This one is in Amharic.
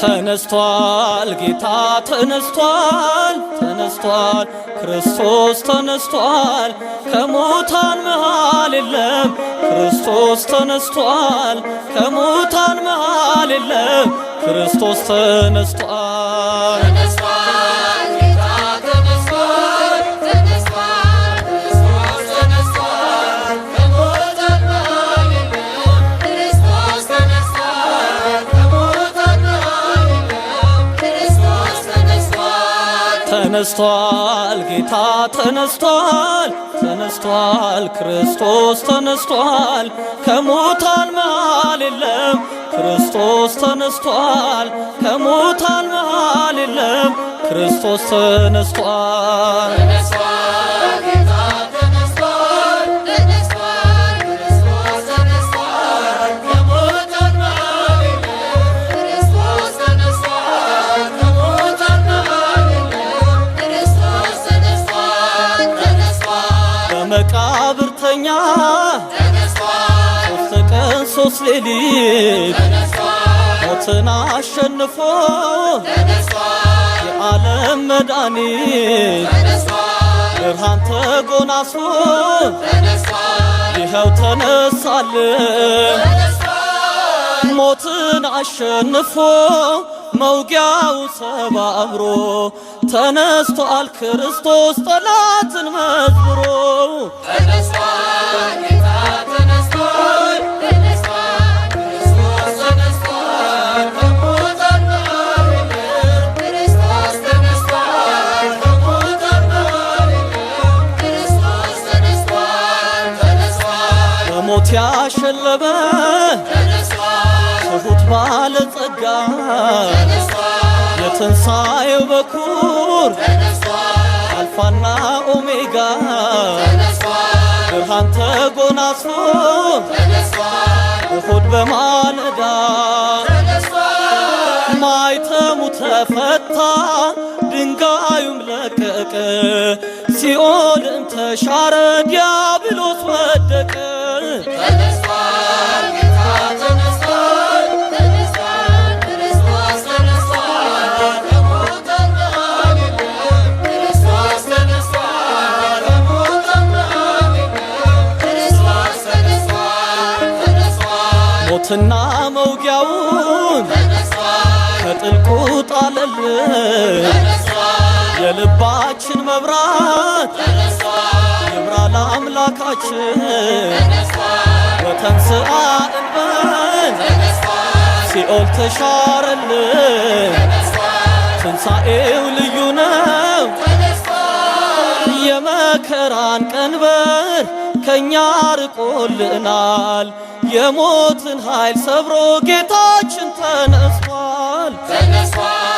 ተነስቷል ጌታ ተነስቷል ተነስቷል ክርስቶስ ተነስቷል ከሙታን መሃል የለም ክርስቶስ ተነስቷል ከሙታን መሃል የለም ክርስቶስ ተነስቷል ተነስቷል ጌታ ተነስቷል ተነስቷል ክርስቶስ ተነስቷል ከሙታን መሃል የለም ክርስቶስ ተነስቷል ከሙታን መሃል የለም ክርስቶስ ተነስቷል መቃብርተኛ ሶስት ቀን ሶስት ሌሊት ሞትን አሸንፎ የዓለም መድኃኒት ብርሃን ተጎናጽፎ ይኸው ተነሳልን ሞትን አሸንፎ መውጊያው ሰባብሮ ተነስቷል ክርስቶስ ጠላትን መዝብሮ ተነስቷል ጌታ ተነስቷል ተነስቷል ክርስቶስ ተነስቷል ከሙታን መሃል የለም ክርስቶስ ተነስቷል ከሙታን መሃል የለም ክርስቶስ ተነስቷል ተነስቷል በሞት ያሸለበ ተነስቷል ትሑት ባለጸጋ የትንሣኤው በኩር አልፋና ኦሜጋ ብርሃን ተጎናጽፎ እሁድ በማለዳ ማይተሙ ተፈታ ድንጋዩም ለቀቀ ሲኦልም ተሻረ ዲያብሎስ ወደቀ ሞትና መውጊያውን ከጥልቁ ጣለልን የልባችን መብራት ይብራ ለአምላካችን ወተንሥአ እንበል ሲኦል ተሻረልን ትንሣኤው ልዩ ነው የመከራን ቀንበር ከኛ ርቆልናል የሞትን ኃይል ሰብሮ ጌታችን ተነስቷል ተነስቷል